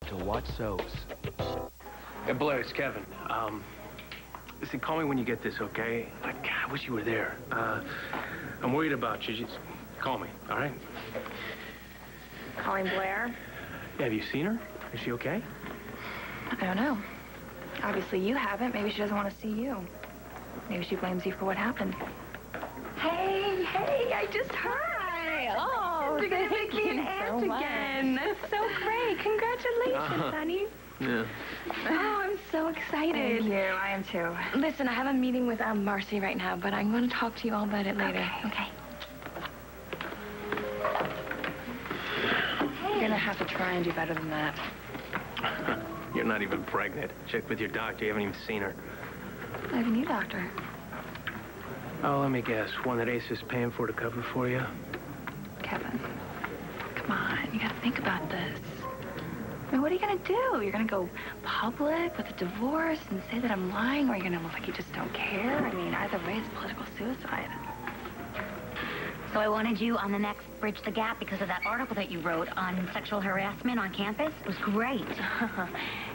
to watch soaps. Hey, Blair, it's Kevin. Listen, call me when you get this, okay? God, I wish you were there. I'm worried about you. Just call me, all right? Calling Blair? Yeah, have you seen her? Is she okay? I don't know. Obviously you haven't. Maybe she doesn't want to see you. Maybe she blames you for what happened. Hey, I just heard. Oh, you're gonna make me an aunt again. That's so great. Congratulations, honey. Yeah. Oh, I'm so excited. Thank you. I am too. Listen, I have a meeting with Marcie right now, but I'm going to talk to you all about it later. Okay. You're going to have to try and do better than that. You're not even pregnant. Check with your doctor. You haven't even seen her. I have a new doctor. Oh, let me guess. One that Ace is paying for to cover for you? Kevin, come on. You got to think about this. I mean, what are you going to do? You're going to go public with a divorce and say that I'm lying, or are you going to look like you just don't care? I mean, either way, it's political suicide. So I wanted you on the next Bridge the Gap because of that article that you wrote on sexual harassment on campus. It was great.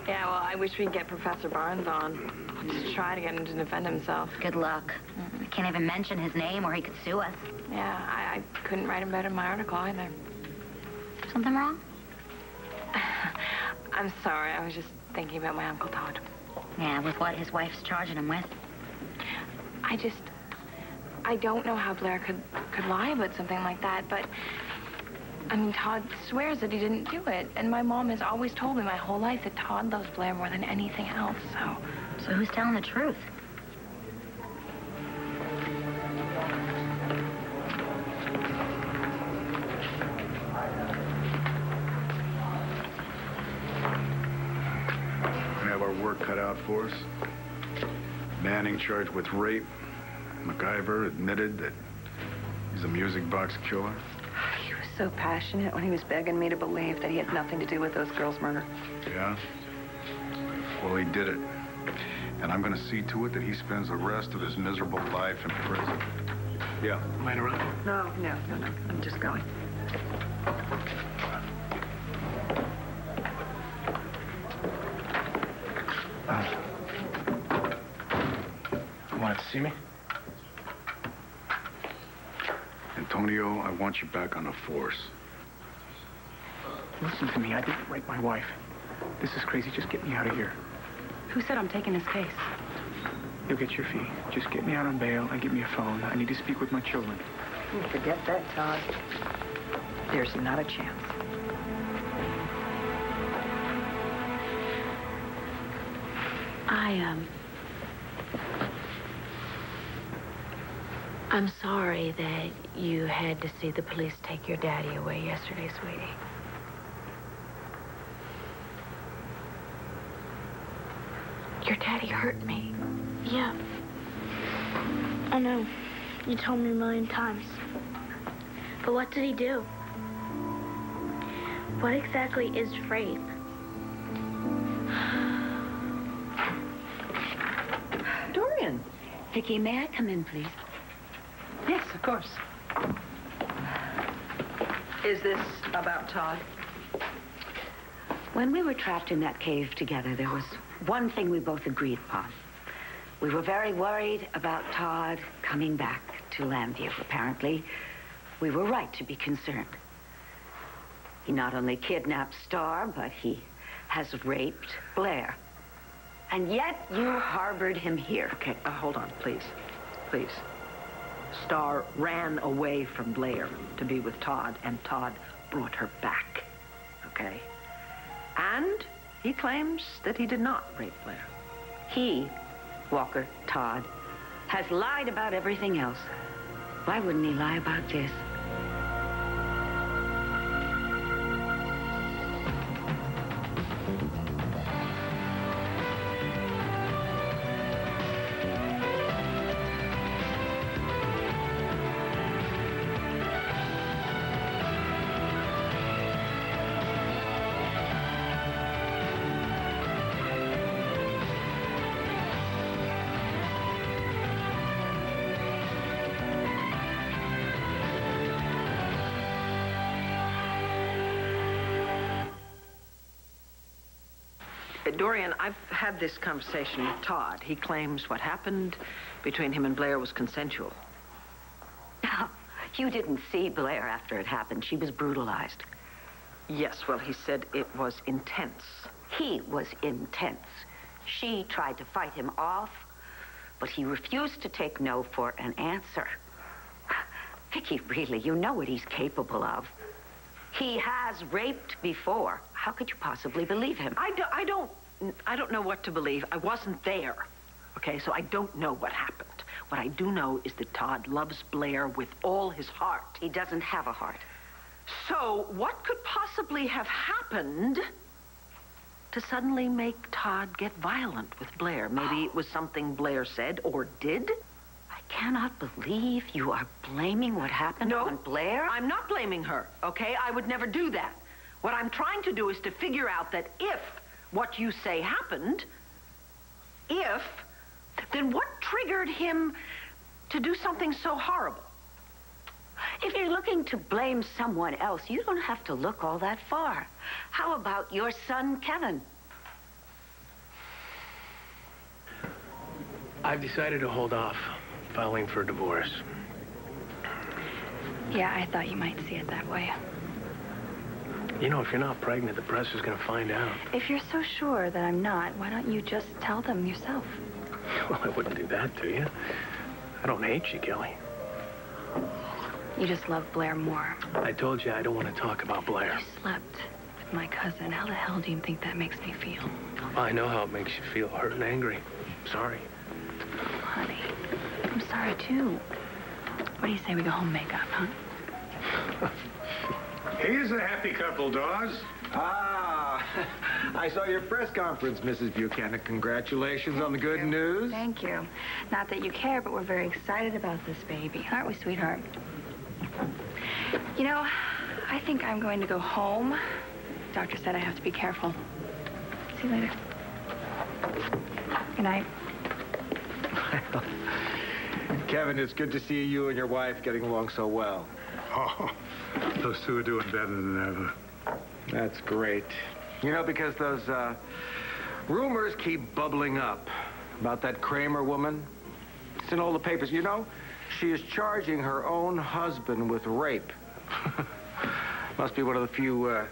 Yeah, well, I wish we'd get Professor Barnes on. Just try to get him to defend himself. Good luck. We can't even mention his name or he could sue us. Yeah, I couldn't write him better in my article either. Something wrong? I'm sorry. I was just thinking about my Uncle Todd. Yeah, with what his wife's charging him with. I don't know how Blair could lie about something like that, but, I mean, Todd swears that he didn't do it. And my mom has always told me my whole life that Todd loves Blair more than anything else, so... So who's telling the truth? We have our work cut out for us. Manning charged with rape. MacGyver admitted that he's a music box killer. He was so passionate when he was begging me to believe that he had nothing to do with those girls' murder. Yeah? Well, he did it. And I'm going to see to it that he spends the rest of his miserable life in prison. Yeah. Am I interrupting? No. I'm just going. You wanted to see me? Antonio, I want you back on the force. Listen to me. I didn't rape my wife. This is crazy. Just get me out of here. Who said I'm taking his case? You'll get your fee. Just get me out on bail and give me a phone. I need to speak with my children. Forget that, Todd. There's not a chance. I'm sorry that you had to see the police take your daddy away yesterday, sweetie. Your daddy hurt me. Yeah. I know. You told me a million times. But what did he do? What exactly is rape? Dorian. Viki, may I come in, please? Yes, of course. Is this about Todd? When we were trapped in that cave together, there was one thing we both agreed upon. We were very worried about Todd coming back to Lambview. Apparently, we were right to be concerned. He not only kidnapped Starr, but he has raped Blair. And yet you harbored him here. Okay, hold on, please. Please. Starr ran away from Blair to be with Todd, and Todd brought her back, okay? And he claims that he did not rape Blair. He, Walker Todd, has lied about everything else. Why wouldn't he lie about this? Dorian, I've had this conversation with Todd. He claims what happened between him and Blair was consensual. You didn't see Blair after it happened. She was brutalized. Yes, well, he said it was intense. He was intense. She tried to fight him off, but he refused to take no for an answer. Viki, really, you know what he's capable of. He has raped before. How could you possibly believe him? I don't know what to believe. I wasn't there. Okay, so I don't know what happened. What I do know is that Todd loves Blair with all his heart. He doesn't have a heart. So what could possibly have happened to suddenly make Todd get violent with Blair? Maybe it was something Blair said or did? I cannot believe you are blaming what happened on Blair. I'm not blaming her, okay? I would never do that. What I'm trying to do is to figure out that if what you say happened, then what triggered him to do something so horrible? If you're looking to blame someone else, you don't have to look all that far. How about your son, Kevin? I've decided to hold off filing for divorce. Yeah, I thought you might see it that way. You know, if you're not pregnant, the press is going to find out. If you're so sure that I'm not, why don't you just tell them yourself? Well, I wouldn't do that to you. I don't hate you, Kelly. You just love Blair more. I told you I don't want to talk about Blair. You slept with my cousin. How the hell do you think that makes me feel? Well, I know how it makes you feel, hurt and angry. Sorry. Honey, I'm sorry, too. What do you say we go home and make up, huh? Here's a happy couple, Dawes. Ah, I saw your press conference, Mrs. Buchanan. Congratulations on the good news. Thank you. Not that you care, but we're very excited about this baby. Aren't we, sweetheart? You know, I think I'm going to go home. Doctor said I have to be careful. See you later. Good night. Kevin, it's good to see you and your wife getting along so well. Oh, those two are doing better than ever. That's great. You know, because those rumors keep bubbling up about that Kramer woman. It's in all the papers. You know, she is charging her own husband with rape. Must be one of the few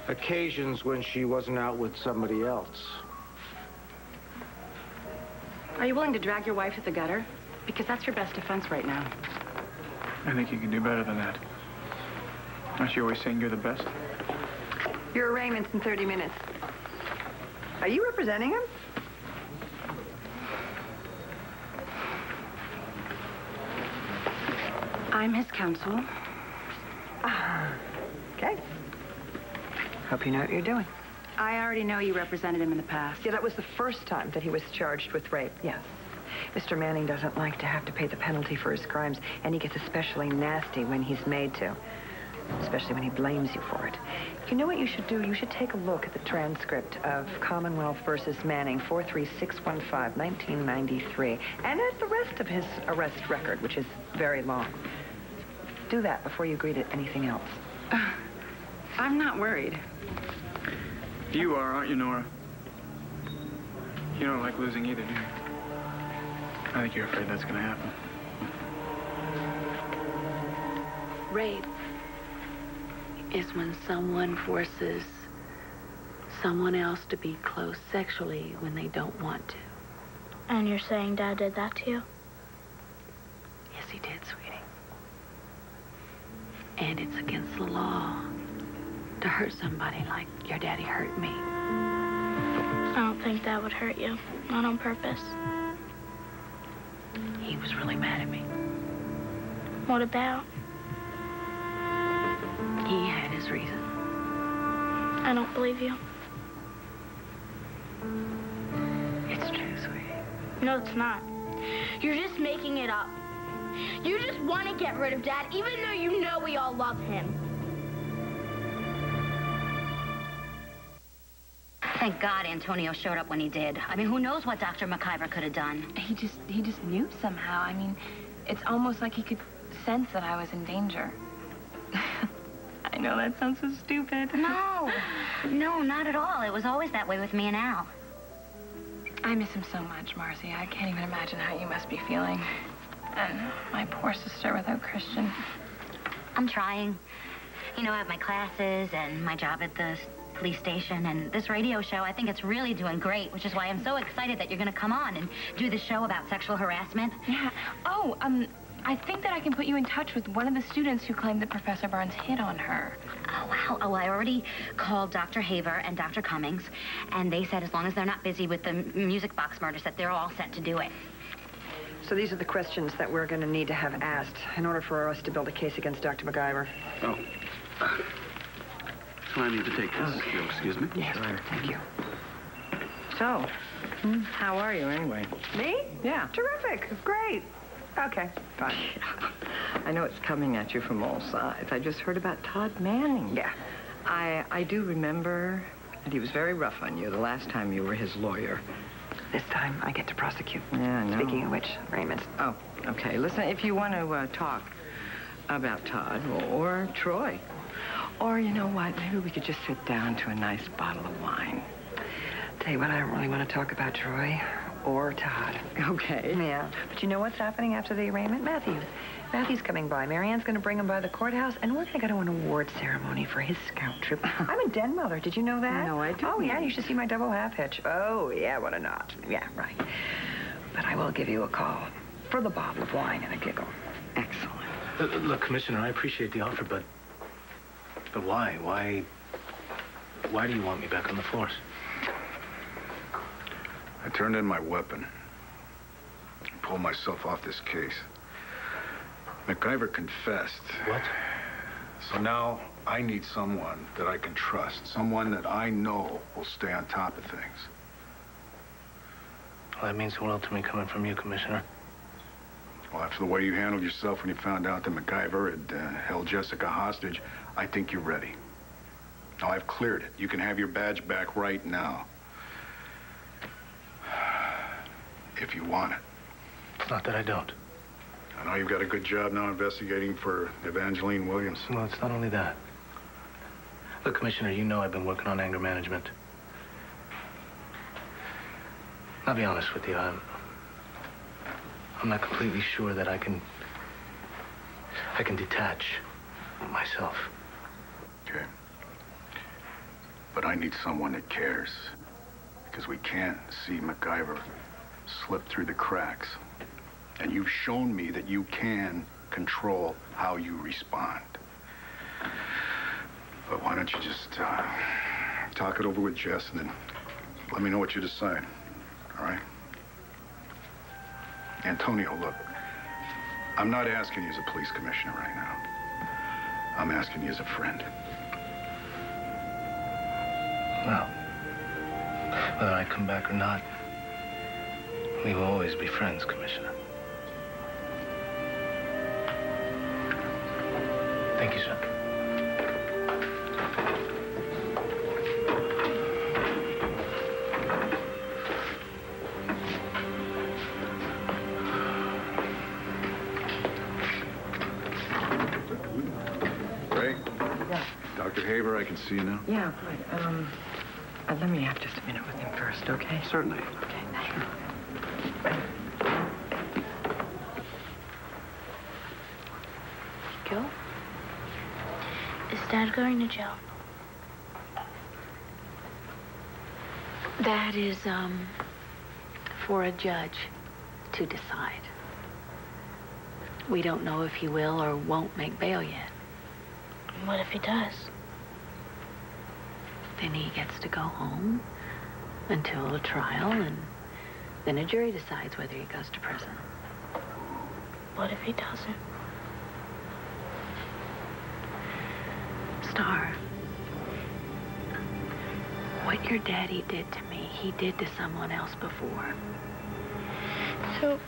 occasions when she wasn't out with somebody else. Are you willing to drag your wife to the gutter? Because that's your best defense right now. I think you can do better than that. Aren't you always saying you're the best? Your arraignment's in 30 minutes. Are you representing him? I'm his counsel. Okay. Hope you know what you're doing. I already know you represented him in the past. Yeah, that was the first time that he was charged with rape, yes. Mr. Manning doesn't like to have to pay the penalty for his crimes, and he gets especially nasty when he's made to. Especially when he blames you for it. You know what you should do? You should take a look at the transcript of Commonwealth versus Manning, 43615, 1993, and at the rest of his arrest record, which is very long. Do that before you agree to anything else. I'm not worried. You are, aren't you, Nora? You don't like losing either, do you? I think you're afraid that's gonna happen. Rape is when someone forces someone else to be close sexually when they don't want to. And you're saying Dad did that to you? Yes, he did, sweetie. And it's against the law to hurt somebody like your daddy hurt me. I don't think that would hurt you. Not on purpose. He was really mad at me. What about? He had his reason. I don't believe you. It's true, sweetie. No, it's not. You're just making it up. You just want to get rid of Dad, even though you know we all love him. Thank God Antonio showed up when he did. I mean, who knows what Dr. McIver could have done? He just knew somehow. I mean, it's almost like he could sense that I was in danger. I know that sounds so stupid. No, no, not at all. It was always that way with me and Al. I miss him so much, Marcie. I can't even imagine how you must be feeling. And my poor sister without Christian. I'm trying. You know, I have my classes and my job at the police station and this radio show. I think it's really doing great, which is why I'm so excited that you're going to come on and do the show about sexual harassment. Yeah. Oh, I think that I can put you in touch with one of the students who claimed that Professor Barnes hit on her. Oh, wow. Oh, I already called Dr. Haver and Dr. Cummings, and they said as long as they're not busy with the music box murders that they're all set to do it. So these are the questions that we're going to need to have asked in order for us to build a case against Dr. MacGyver. Oh. I need to take this. Okay. You'll excuse me? Yes, sure. Thank you. So, how are you anyway? Me? Yeah. Terrific. Great. Okay, fine. I know it's coming at you from all sides. I just heard about Todd Manning. Yeah. I do remember that he was very rough on you the last time you were his lawyer. This time I get to prosecute. Yeah, I know. Speaking of which, Raymond. Oh, okay. Listen, if you want to talk about Todd or Troy, or you know what, maybe we could just sit down to a nice bottle of wine. Tell you what, I don't really want to talk about Troy or Todd. Okay. Yeah. But you know what's happening after the arraignment? Matthew. Matthew's coming by. Marianne's going to bring him by the courthouse, and we're going to go to an award ceremony for his scout trip. I'm a den mother. Did you know that? No, I didn't. Oh, yeah, you should see my double half hitch. Oh, yeah, what a notch. Yeah, right. But I will give you a call for the bottle of wine and a giggle. Excellent. Look, Commissioner, I appreciate the offer, but why? Why do you want me back on the force? I turned in my weapon. Pulled myself off this case. MacGyver confessed. What? So now I need someone that I can trust. Someone that I know will stay on top of things. Well, that means the world to me coming from you, Commissioner. Well, after the way you handled yourself when you found out that MacGyver had held Jessica hostage, I think you're ready. Now, I've cleared it. You can have your badge back right now. If you want it. It's not that I don't. I know you've got a good job now investigating for Evangeline Williams. Well, it's not only that. Look, Commissioner, you know I've been working on anger management. I'll be honest with you, I'm not completely sure that I can detach myself. Okay. But I need someone that cares. Because we can't see MacGyver slip through the cracks. And you've shown me that you can control how you respond. But why don't you just talk it over with Jess and then let me know what you decide, all right? Antonio, look, I'm not asking you as a police commissioner right now. I'm asking you as a friend. Well, whether I come back or not, we will always be friends, Commissioner. Thank you, sir. Ray? Yeah. Dr. Haver, I can see you now. Yeah, good. Let me have just a minute with him first, okay? Certainly. Okay, thanks. Gil? Is Dad going to jail? That is, for a judge to decide. We don't know if he will or won't make bail yet. What if he does? Then he gets to go home until a trial, and then a jury decides whether he goes to prison. What if he doesn't? Starr, what your daddy did to me, he did to someone else before. So,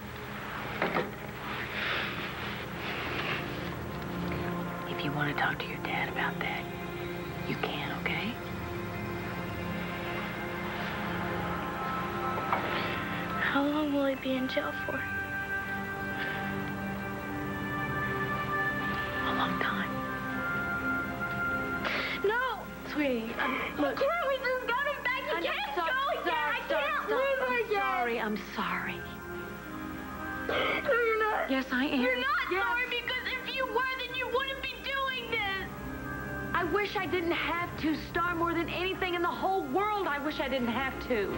if you want to talk to your dad about that, you can, okay? how long will he be in jail for? A long time. Look. Can't we just go to back? You can't go again. I can't live again. I'm sorry. No, you're not. Yes, I am. You're not sorry because if you were, then you wouldn't be doing this. I wish I didn't have to, Starr, more than anything in the whole world. I wish I didn't have to.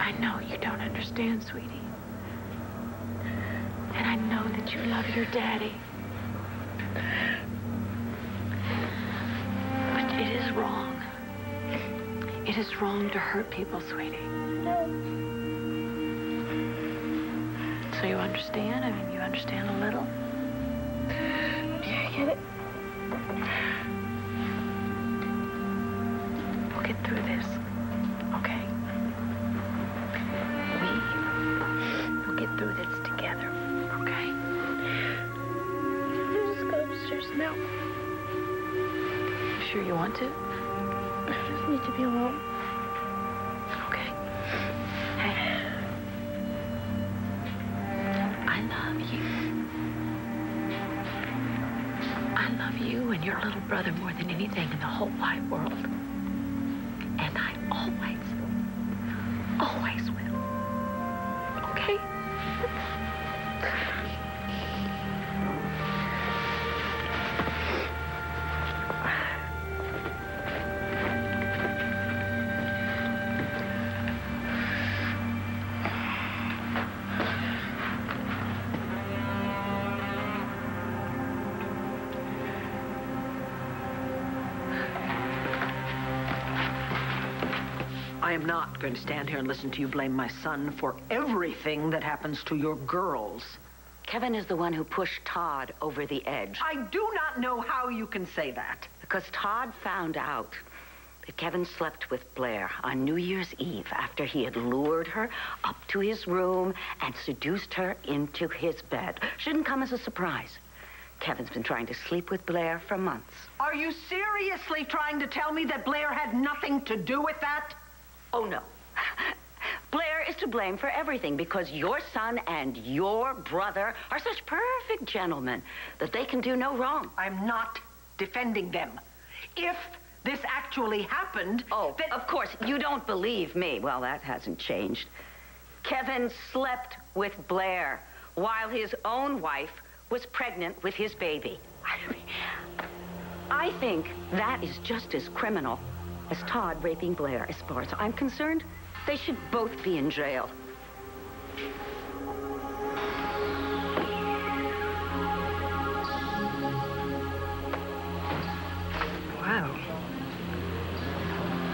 I know you don't understand, sweetie. And I know that you love your daddy. But it is wrong. It is wrong to hurt people, sweetie. So you understand? I mean, you understand a little? Yeah, I get it. We'll get through this, okay? We'll get through this together, okay? Can we just go upstairs now? Sure you want to? I just need to be alone. Okay. Hey. I love you. I love you and your little brother more than anything in the whole wide world. And I always will. Okay? I am not going to stand here and listen to you blame my son for everything that happens to your girls. Kevin is the one who pushed Todd over the edge. I do not know how you can say that. Because Todd found out that Kevin slept with Blair on New Year's Eve after he had lured her up to his room and seduced her into his bed. Shouldn't come as a surprise. Kevin's been trying to sleep with Blair for months. Are you seriously trying to tell me that Blair had nothing to do with that? Oh, no. Blair is to blame for everything because your son and your brother are such perfect gentlemen that they can do no wrong. I'm not defending them. If this actually happened... Oh, then... Of course, you don't believe me. Well, that hasn't changed. Kevin slept with Blair while his own wife was pregnant with his baby. I think that is just as criminal as Todd raping Blair. As far as I'm concerned, they should both be in jail. Wow.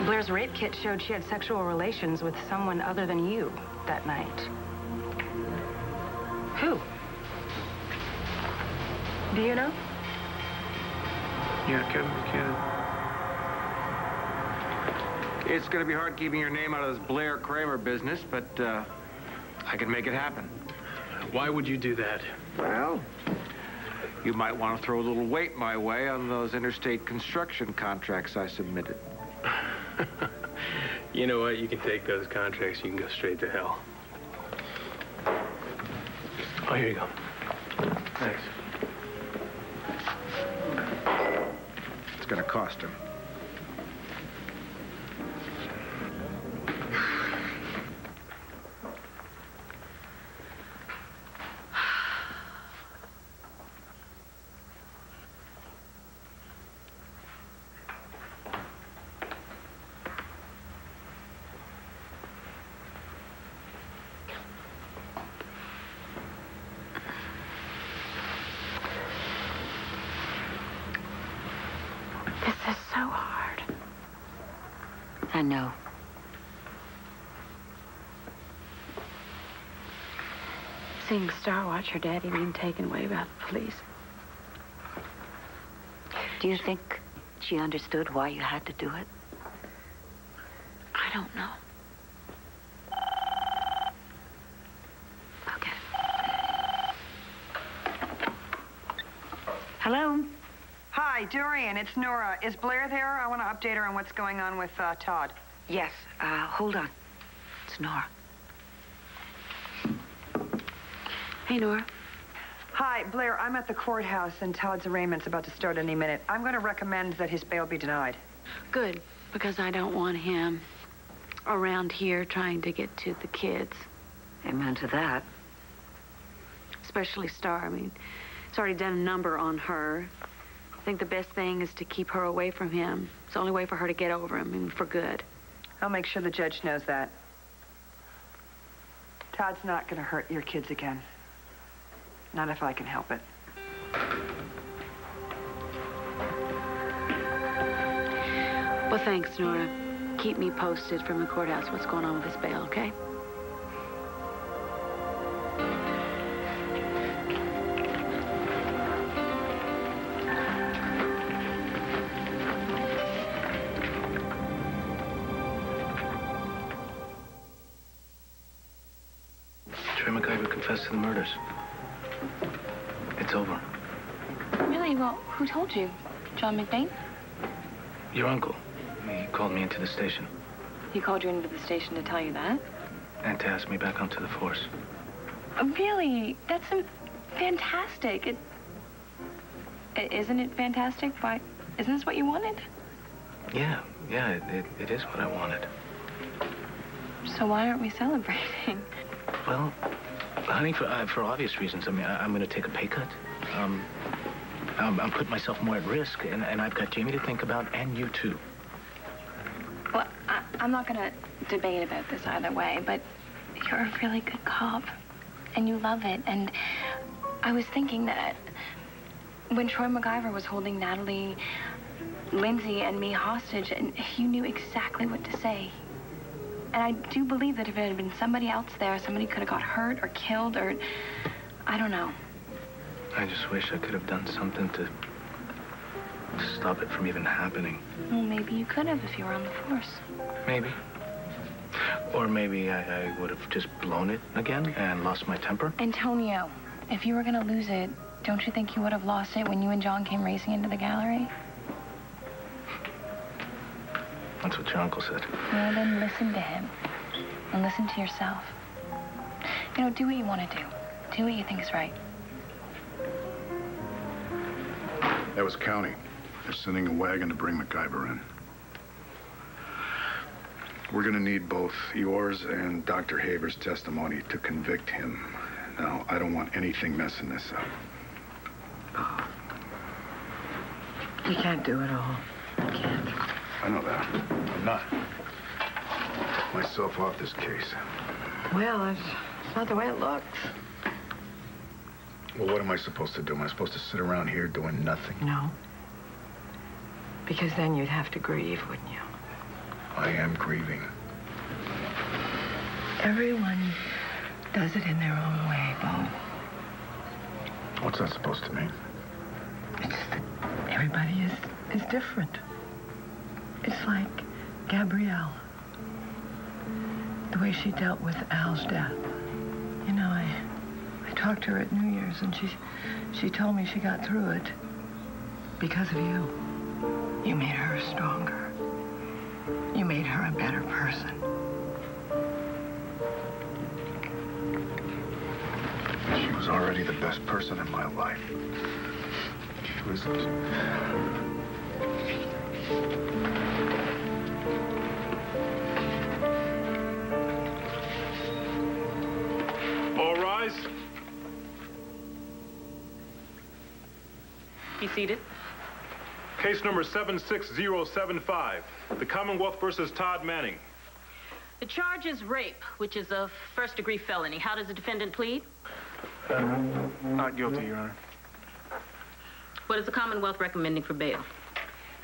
Blair's rape kit showed she had sexual relations with someone other than you that night. Who? Do you know? Yeah, Kevin Todd. It's going to be hard keeping your name out of this Blair Kramer business, but I can make it happen. Why would you do that? Well, you might want to throw a little weight my way on those interstate construction contracts I submitted. You know what? You can take those contracts. You can go straight to hell. Oh, here you go. Thanks. It's going to cost him. This is so hard. I know. Seeing Starr watch her daddy being taken away by the police. Do you think she understood why you had to do it? I don't know. Okay. Hello? Hi, Dorian, it's Nora. Is Blair there? I want to update her on what's going on with Todd. Yes, hold on. It's Nora. Hey, Nora. Hi, Blair. I'm at the courthouse, and Todd's arraignment's about to start any minute. I'm going to recommend that his bail be denied. Good, because I don't want him around here trying to get to the kids. Amen to that. Especially Starr. I mean, he's already done a number on her. I think the best thing is to keep her away from him. It's the only way for her to get over him, and for good. I'll make sure the judge knows that. Todd's not going to hurt your kids again. Not if I can help it. Well, thanks, Nora. Keep me posted from the courthouse what's going on with his bail, okay? Troy MacIver confessed to the murders. It's over. Really? Well, who told you? John McBain? Your uncle. He called me into the station. He called you into the station to tell you that? And to ask me back onto the force. Really? That's fantastic. Isn't it fantastic? Why? Isn't this what you wanted? Yeah, it is what I wanted. So why aren't we celebrating? Well, honey, for obvious reasons. I mean, I'm going to take a pay cut. I'm putting myself more at risk, and I've got Jamie to think about, and you too. Well, I'm not going to debate about this either way, but you're a really good cop, and you love it. And I was thinking that when Troy MacIver was holding Natalie, Lindsay, and me hostage, and you knew exactly what to say. And I do believe that if it had been somebody else there, somebody could have got hurt or killed or... I don't know. I just wish I could have done something to stop it from even happening. Well, maybe you could have if you were on the force. Maybe. Or maybe I would have just blown it again and lost my temper. Antonio, if you were going to lose it, don't you think you would have lost it when you and John came racing into the gallery? That's what your uncle said. Well, then listen to him. And listen to yourself. You know, do what you want to do. Do what you think is right. That was county. They're sending a wagon to bring MacIver in. We're gonna need both yours and Dr. Haver's testimony to convict him. Now, I don't want anything messing this up. You can't do it all. You can't. I know that. I'm not. Myself off this case. Well, that's not the way it looks. Well, what am I supposed to do? Am I supposed to sit around here doing nothing? No. Because then you'd have to grieve, wouldn't you? I am grieving. Everyone does it in their own way, Bo. What's that supposed to mean? It's that everybody is different. It's like Gabrielle. The way she dealt with Al's death. You know, I talked to her at New Year's, and she told me she got through it because of you. You made her stronger. You made her a better person. She was already the best person in my life. She was... All rise. Be seated. Case number 76075, the Commonwealth versus Todd Manning. The charge is rape, which is a first-degree felony. How does the defendant plead? Not guilty, Your Honor. What is the Commonwealth recommending for bail?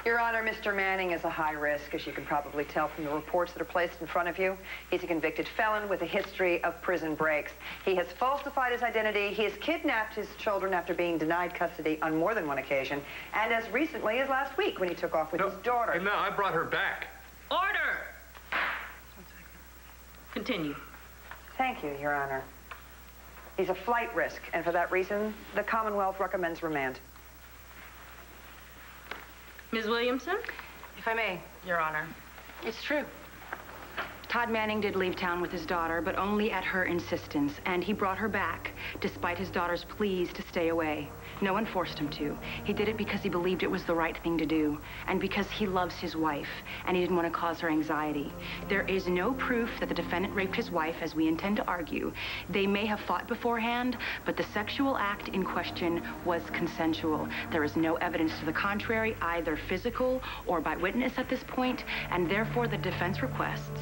Your Honor, Mr. Manning is a high risk, as you can probably tell from the reports that are placed in front of you. He's a convicted felon with a history of prison breaks. He has falsified his identity. He has kidnapped his children after being denied custody on more than one occasion, and as recently as last week when he took off with his daughter. Hey, Mel, I brought her back. Order! 1 second. Continue. Thank you, Your Honor. He's a flight risk, and for that reason, the Commonwealth recommends remand. Ms. Williamson? If I may, Your Honor. It's true. Todd Manning did leave town with his daughter, but only at her insistence, and he brought her back, despite his daughter's pleas to stay away. No one forced him to. He did it because he believed it was the right thing to do, and because he loves his wife, and he didn't want to cause her anxiety. There is no proof that the defendant raped his wife, as we intend to argue. They may have fought beforehand, but the sexual act in question was consensual. There is no evidence to the contrary, either physical or by witness at this point, and therefore the defense requests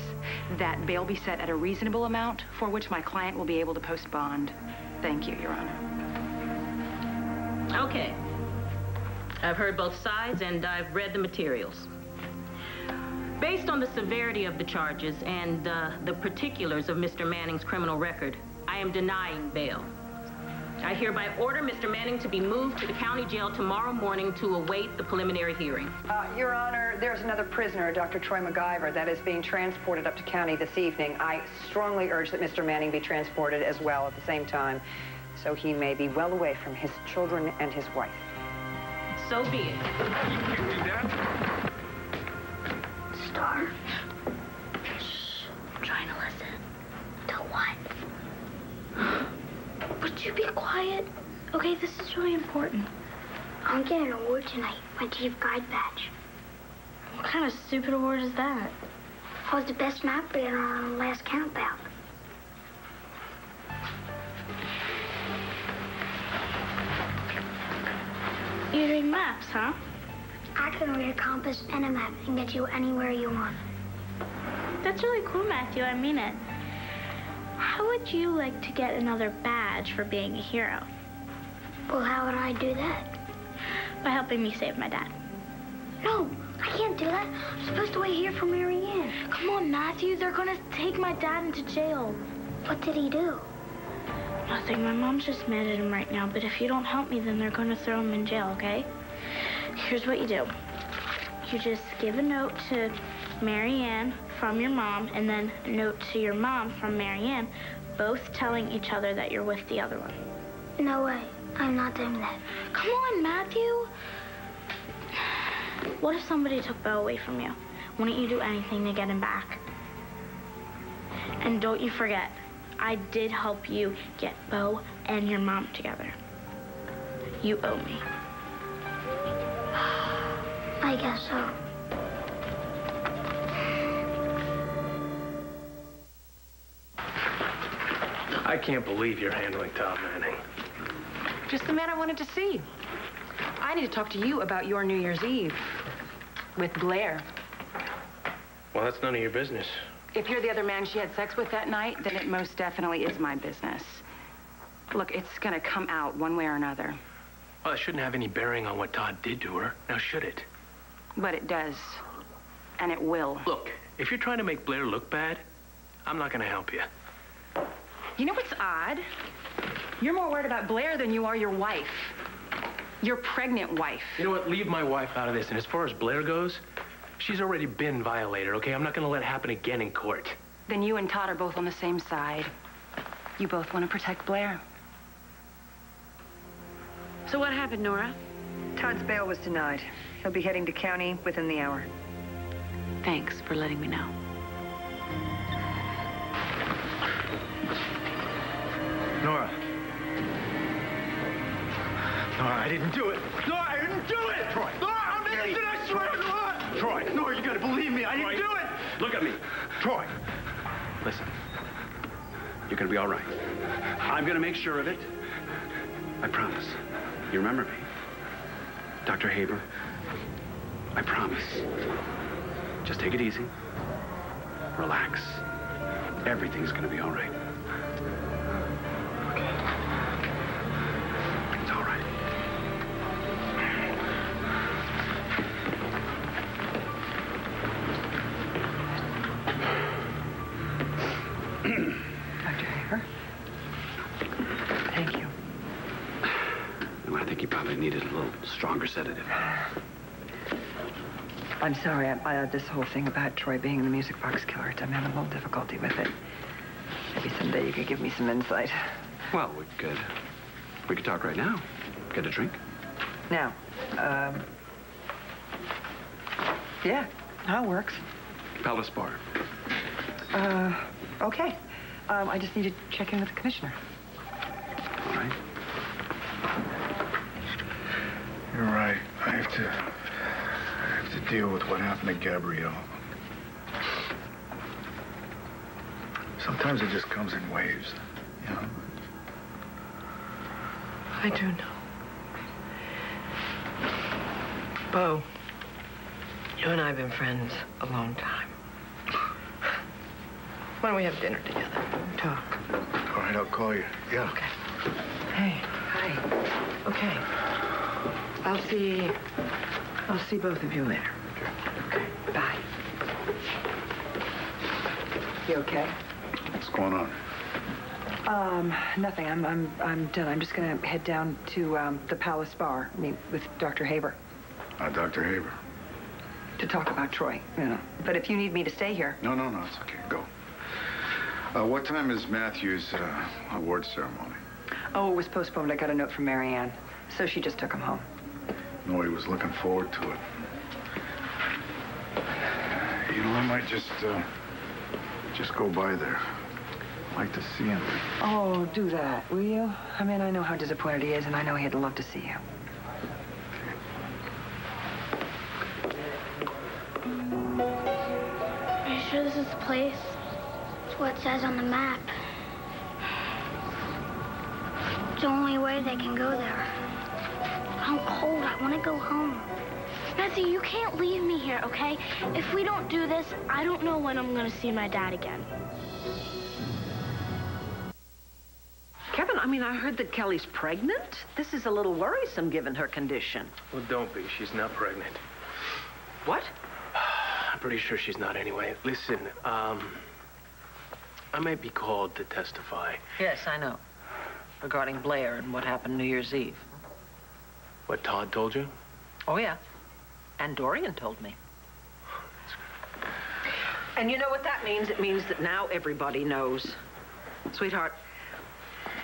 that bail be set at a reasonable amount for which my client will be able to post bond. Thank you, Your Honor. Okay. I've heard both sides and I've read the materials. Based on the severity of the charges and the particulars of Mr. Manning's criminal record, I am denying bail. I hereby order Mr. Manning to be moved to the county jail tomorrow morning to await the preliminary hearing. Your Honor, there's another prisoner, Dr. Troy MacGyver, that is being transported up to county this evening. I strongly urge that Mr. Manning be transported as well at the same time, so he may be well away from his children and his wife. So be it. You can do that? Starr. Shh. I'm trying to listen. To what? Would you be quiet? Okay, this is really important. I'm getting an award tonight, my Chief Guide badge. What kind of stupid award is that? I was the best map reader on the last countdown. You read maps, huh? I can read a compass and a map and get you anywhere you want. That's really cool, Matthew. I mean it. How would you like to get another badge for being a hero? Well, how would I do that? By helping me save my dad. No, I can't do that. I'm supposed to wait here for Mary Ann. Come on, Matthew. They're gonna take my dad into jail. What did he do? Nothing. My mom's just mad at him right now, but if you don't help me, then they're gonna throw him in jail, okay? Here's what you do. You just give a note to Mary Ann from your mom, and then a note to your mom from Mary Ann, both telling each other that you're with the other one. No way. I'm not doing that. Come on, Matthew. What if somebody took Bo away from you? Wouldn't you do anything to get him back? And don't you forget, I did help you get Bo and your mom together. You owe me. I guess so. I can't believe you're handling Todd Manning. Just the man I wanted to see. I need to talk to you about your New Year's Eve with Blair. Well, that's none of your business. If you're the other man she had sex with that night, then it most definitely is my business. Look, it's gonna come out one way or another. Well, it shouldn't have any bearing on what Todd did to her. Now, should it? But it does. And it will. Look, if you're trying to make Blair look bad, I'm not gonna help you. You know what's odd? You're more worried about Blair than you are your wife. Your pregnant wife. You know what? Leave my wife out of this. And as far as Blair goes, she's already been violated, okay? I'm not gonna let it happen again in court. Then you and Todd are both on the same side. You both want to protect Blair. So what happened, Nora? Todd's bail was denied. He'll be heading to county within the hour. Thanks for letting me know. Nora. Nora, I didn't do it. Nora, I didn't do it! Troy. Nora, I'm innocent, I swear, Nora! Troy. Nora, you gotta believe me. I didn't do it! Look at me. Troy. Listen. You're gonna be all right. I'm gonna make sure of it. I promise. You remember me? Dr. Haber. I promise. Just take it easy. Relax. Everything's gonna be all right. It's all right. Dr. Haber? Thank you. And I think you probably needed a little stronger sedative. I'm sorry. This whole thing about Troy being the music box killer, I'm having a little difficulty with it. Maybe someday you could give me some insight. Well, we could talk right now. Get a drink? Now, yeah, that works. Palace Bar. Okay. I just need to check in with the commissioner. All right. You're right. I have to deal with what happened to Gabrielle. Sometimes it just comes in waves, you know? I do know. Bo, you and I have been friends a long time. Why don't we have dinner together and talk? All right, I'll call you. Yeah. Okay. Hey. Hi. Okay. I'll see both of you later. Okay. Bye. You okay? What's going on? Nothing. I'm done. I'm just gonna head down to the Palace Bar, meet with Dr. Haber. Dr. Haber. To talk about Troy, you know. But if you need me to stay here. No, it's okay. Go. What time is Matthew's award ceremony? Oh, it was postponed. I got a note from Mary Ann. So she just took him home. No, he was looking forward to it. You know, I might just go by there. I'd like to see him. Oh, do that, will you? I mean, I know how disappointed he is, and I know he'd love to see you. Are you sure this is the place? It's what it says on the map. It's the only way they can go there. I'm cold. I want to go home. Matthew, you can't leave me here, okay? If we don't do this, I don't know when I'm going to see my dad again. Kevin, I mean, I heard that Kelly's pregnant. This is a little worrisome given her condition. Well, don't be. She's not pregnant. What? I'm pretty sure she's not anyway. Listen, I might be called to testify. Yes, I know. Regarding Blair and what happened New Year's Eve. What Todd told you? Oh, yeah. And Dorian told me. And you know what that means? It means that now everybody knows. Sweetheart,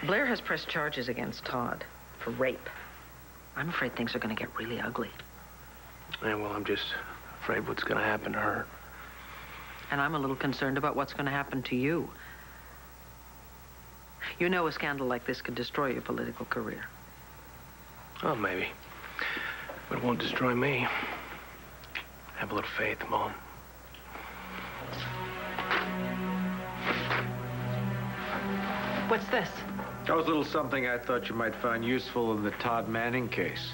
Blair has pressed charges against Todd for rape. I'm afraid things are going to get really ugly. Yeah, well, I'm just afraid what's going to happen to her. And I'm a little concerned about what's going to happen to you. You know a scandal like this could destroy your political career. Oh, maybe. But it won't destroy me. Have a little faith, Mom. What's this? That was a little something I thought you might find useful in the Todd Manning case.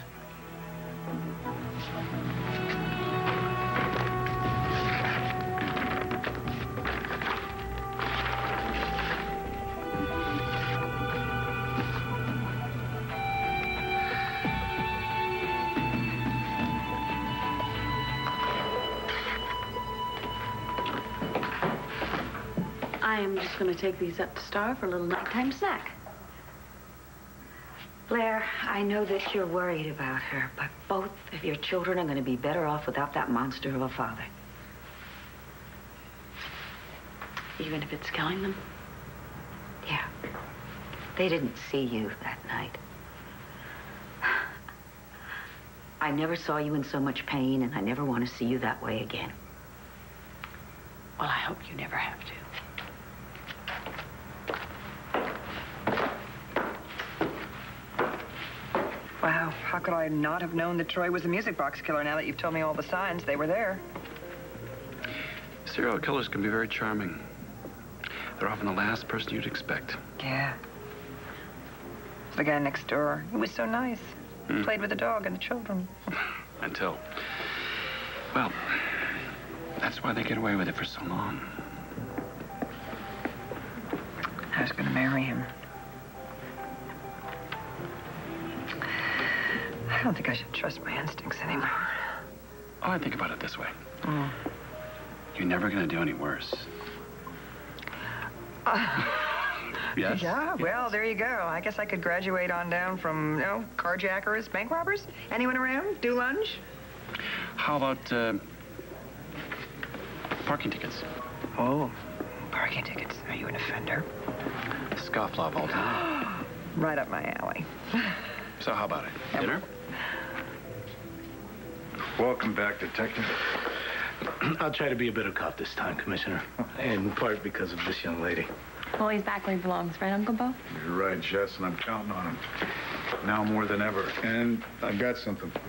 I'm just going to take these up to Starr for a little nighttime snack. Blair, I know that you're worried about her, but both of your children are going to be better off without that monster of a father. Even if it's killing them? Yeah. They didn't see you that night. I never saw you in so much pain, and I never want to see you that way again. Well, I hope you never have to. Wow, how could I not have known that Troy was a music box killer now that you've told me all the signs? They were there. Serial killers can be very charming. They're often the last person you'd expect. Yeah. The guy next door, he was so nice. Played with the dog and the children. Until, well, that's why they get away with it for so long. I was going to marry him. I don't think I should trust my instincts anymore. Oh, I think about it this way. You're never going to do any worse. Yes? Yeah, well, there you go. I guess I could graduate on down from, you know, carjackers, bank robbers. Anyone around? Do lunch? How about, parking tickets? Oh, parking tickets. Are you an offender? Scofflaw all time. Right up my alley. So how about it? Dinner? Welcome back, Detective. I'll try to be a better cop this time, Commissioner. In part because of this young lady. Well, he's back where he belongs, right, Uncle Bo? You're right, Jess, and I'm counting on him. Now more than ever. And I've got something for you.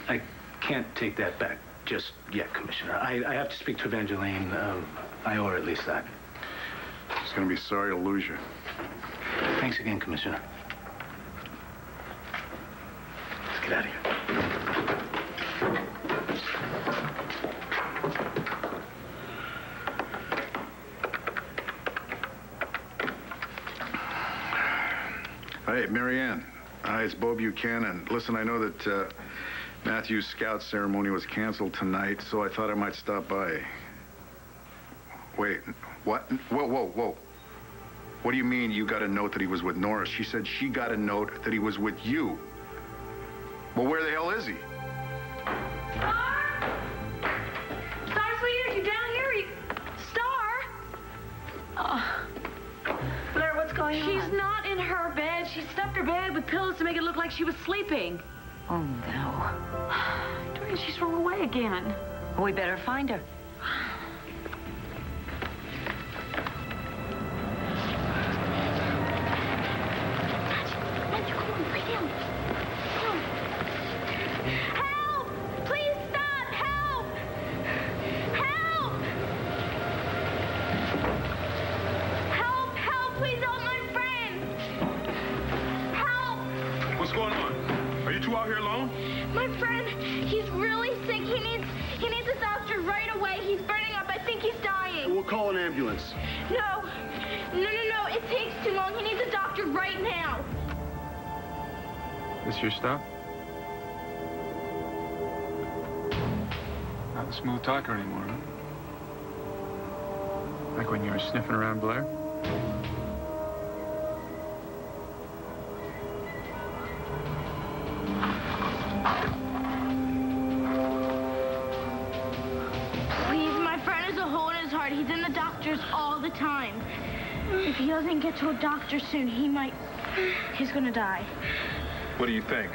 I can't take that back just yet, Commissioner. I have to speak to Evangeline. I owe her at least that. She's gonna be sorry to lose you. Thanks again, Commissioner. Let's get out of here. Hey, Marianne. Hi, it's Bo Buchanan. Listen, I know that Matthew's scout ceremony was canceled tonight, so I thought I might stop by. Wait, what? Whoa. What do you mean you got a note that he was with Nora? She said she got a note that he was with you. Well, where the hell is he? Starr? Starr, sweetheart, you down here? Starr? Blair, what's going on? She's not in her bed. She stuffed her bed with pillows to make it look like she was sleeping. Oh, no. Dorian, she's run away again. Well, we better find her. Help! Please stop! Help! Help! Help! Help! Please help my friend! Help! What's going on? Are you two out here alone? My friend, he's really sick. He needs a doctor right away. He's burning up. I think he's dying. We'll call an ambulance. No. It takes too long. He needs a doctor right now. This your stuff? Not a smooth talker anymore, huh? Like when you were sniffing around Blair? Please, my friend has a hole in his heart. He's in the doctors all the time. If he doesn't get to a doctor soon, he's gonna die. What do you think?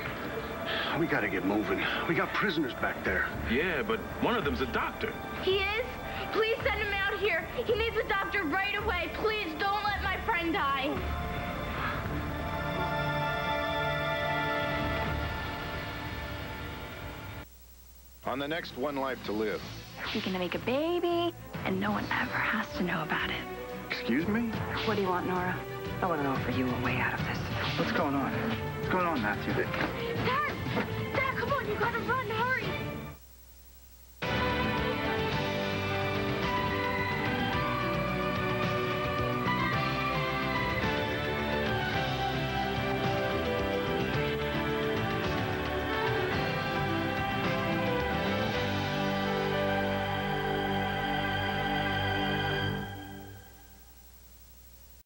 We gotta get moving. We got prisoners back there. Yeah, but one of them's a doctor. He is? Please send him out here. He needs a doctor right away. Please don't let my friend die. On the next One Life to Live. You're gonna make a baby, and no one ever has to know about it. Excuse me? What do you want, Nora? I want to offer you a way out of this. What's going on? What's going on, Matthew? Dad, come on, you gotta run, hurry.